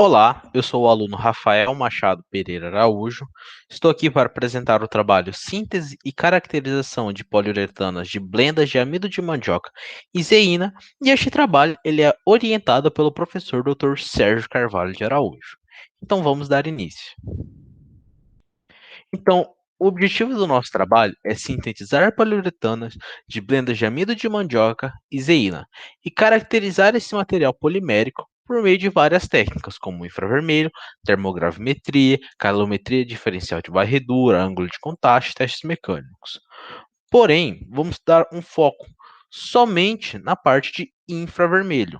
Olá, eu sou o aluno Rafael Machado Pereira Araújo. Estou aqui para apresentar o trabalho Síntese e Caracterização de Poliuretanas de Blendas de Amido de Mandioca e Zeína, e este trabalho ele é orientado pelo professor Dr. Sérgio Carvalho de Araújo. Então vamos dar início. Então, o objetivo do nosso trabalho é sintetizar poliuretanas de blendas de amido de mandioca e zeína e caracterizar esse material polimérico por meio de várias técnicas, como infravermelho, termogravimetria, calometria diferencial de varredura, ângulo de contato e testes mecânicos. Porém, vamos dar um foco somente na parte de infravermelho.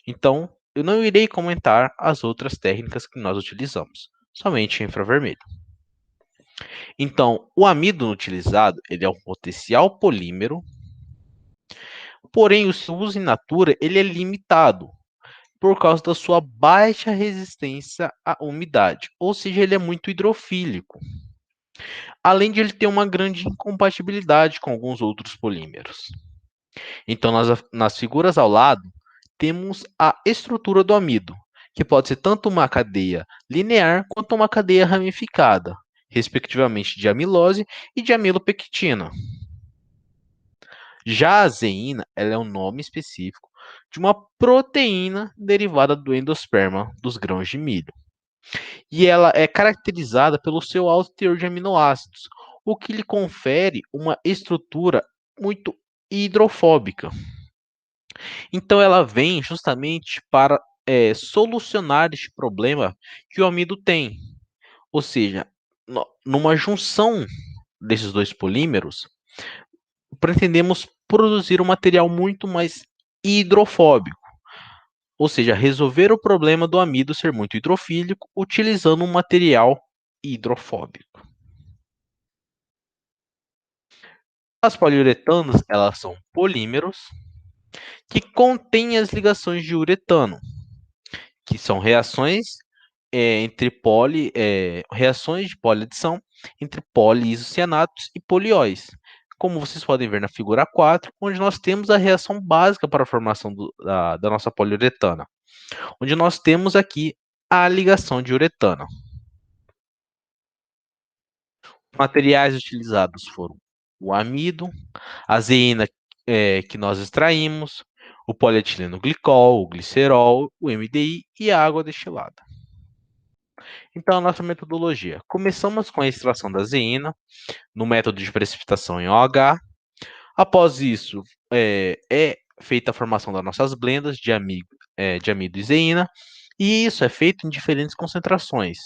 Então, eu não irei comentar as outras técnicas que nós utilizamos, somente infravermelho. Então, o amido utilizado, ele é um potencial polímero, porém o seu uso in natura ele é limitado por causa da sua baixa resistência à umidade, ou seja, ele é muito hidrofílico. Além de ele ter uma grande incompatibilidade com alguns outros polímeros. Então, nas figuras ao lado, temos a estrutura do amido, que pode ser tanto uma cadeia linear quanto uma cadeia ramificada, respectivamente de amilose e de amilopectina. Já a zeína, ela é um nome específico de uma proteína derivada do endosperma dos grãos de milho. E ela é caracterizada pelo seu alto teor de aminoácidos, o que lhe confere uma estrutura muito hidrofóbica. Então ela vem justamente para solucionar este problema que o amido tem. Ou seja, numa junção desses dois polímeros, pretendemos produzir um material muito mais hidrofóbico, ou seja, resolver o problema do amido ser muito hidrofílico utilizando um material hidrofóbico. As poliuretanas, elas são polímeros que contêm as ligações de uretano, que são reações reações de poliadição entre poliisocianatos e polióis. Como vocês podem ver na figura 4, onde nós temos a reação básica para a formação da nossa poliuretana, onde nós temos aqui a ligação de uretano. Materiais utilizados foram o amido, a zeína que nós extraímos, o polietileno glicol, o glicerol, o MDI e a água destilada. Então, a nossa metodologia. Começamos com a extração da zeína no método de precipitação em OH. Após isso, é feita a formação das nossas blendas de amido e zeína, e isso é feito em diferentes concentrações,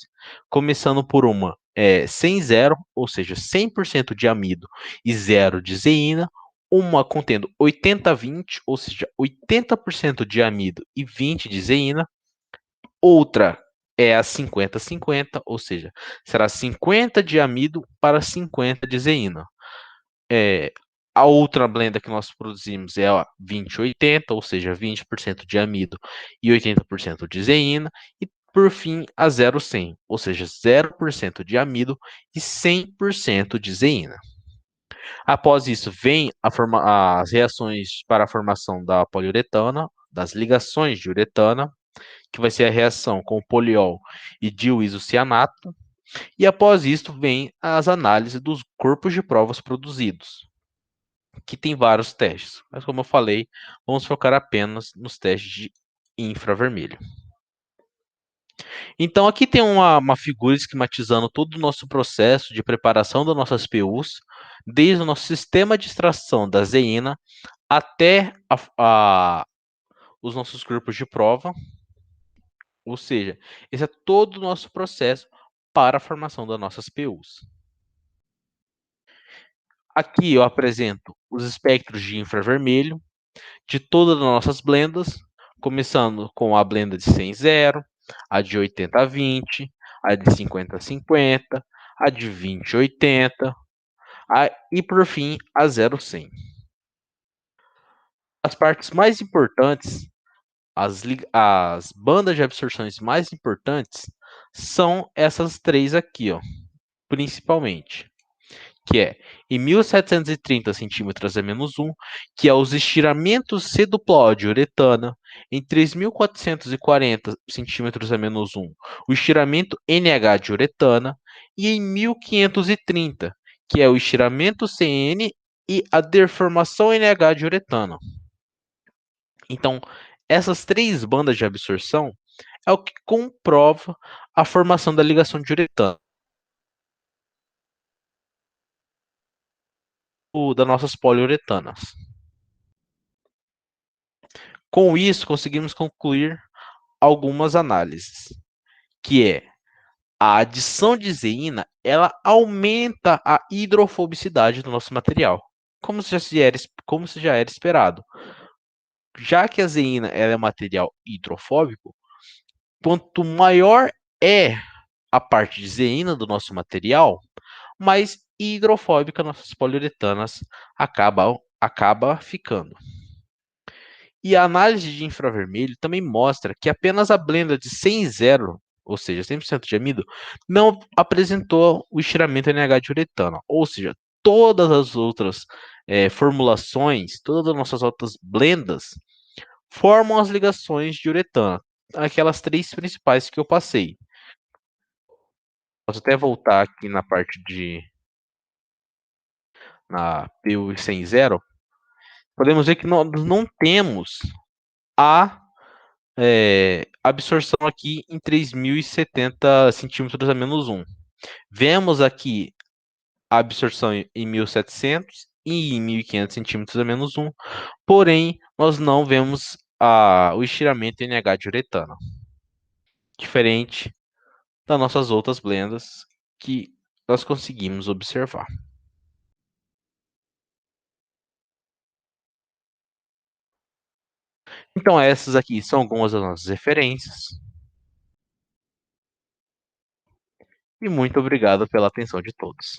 começando por uma 100-0, ou seja, 100% de amido e zero de zeína, uma contendo 80-20, ou seja, 80% de amido e 20 de zeína, outra é a 50-50, ou seja, será 50 de amido para 50 de zeína. A outra blenda que nós produzimos é a 20-80, ou seja, 20% de amido e 80% de zeína. E, por fim, a 0-100, ou seja, 0% de amido e 100% de zeína. Após isso, vem as reações para a formação da poliuretana, das ligações de uretana, que vai ser a reação com o poliol e diisocianato. E após isso, vem as análises dos corpos de provas produzidos, que tem vários testes. Mas como eu falei, vamos focar apenas nos testes de infravermelho. Então aqui tem uma figura esquematizando todo o nosso processo de preparação das nossas PUs, desde o nosso sistema de extração da zeína até os nossos grupos de prova. Ou seja, esse é todo o nosso processo para a formação das nossas PUs. Aqui eu apresento os espectros de infravermelho de todas as nossas blendas, começando com a blenda de 100-0, a de 80-20, a de 50-50, a de 20-80 e, por fim, a 0-100. As partes mais importantes, as bandas de absorções mais importantes, são essas três aqui, ó, principalmente, que é em 1730 centímetros a menos um, que é os estiramentos C duplo de uretana, em 3.440 centímetros a menos um, o estiramento NH de uretana, e em 1530, que é o estiramento CN e a deformação NH de uretana. Então, essas três bandas de absorção é o que comprova a formação da ligação de uretano das nossas poliuretanas. Com isso, conseguimos concluir algumas análises, que é a adição de zeína, ela aumenta a hidrofobicidade do nosso material, como se já era esperado. Já que a zeína ela é material hidrofóbico, quanto maior é a parte de zeína do nosso material, mais hidrofóbica nossas poliuretanas acaba ficando. E a análise de infravermelho também mostra que apenas a blenda de 100,0, ou seja, 100% de amido, não apresentou o estiramento NH de uretano. Ou seja, todas as outras formulações, todas as nossas outras blendas, formam as ligações de uretano. Aquelas três principais que eu passei. Posso até voltar aqui na parte de na PU 100,0. Podemos ver que nós não temos a absorção aqui em 3.070 centímetros a menos um. Vemos aqui a absorção em 1.700 e em 1.500 centímetros a menos um, porém, nós não vemos o estiramento NH de uretano, diferente das nossas outras blendas que nós conseguimos observar. Então, essas aqui são algumas das nossas referências, e muito obrigado pela atenção de todos.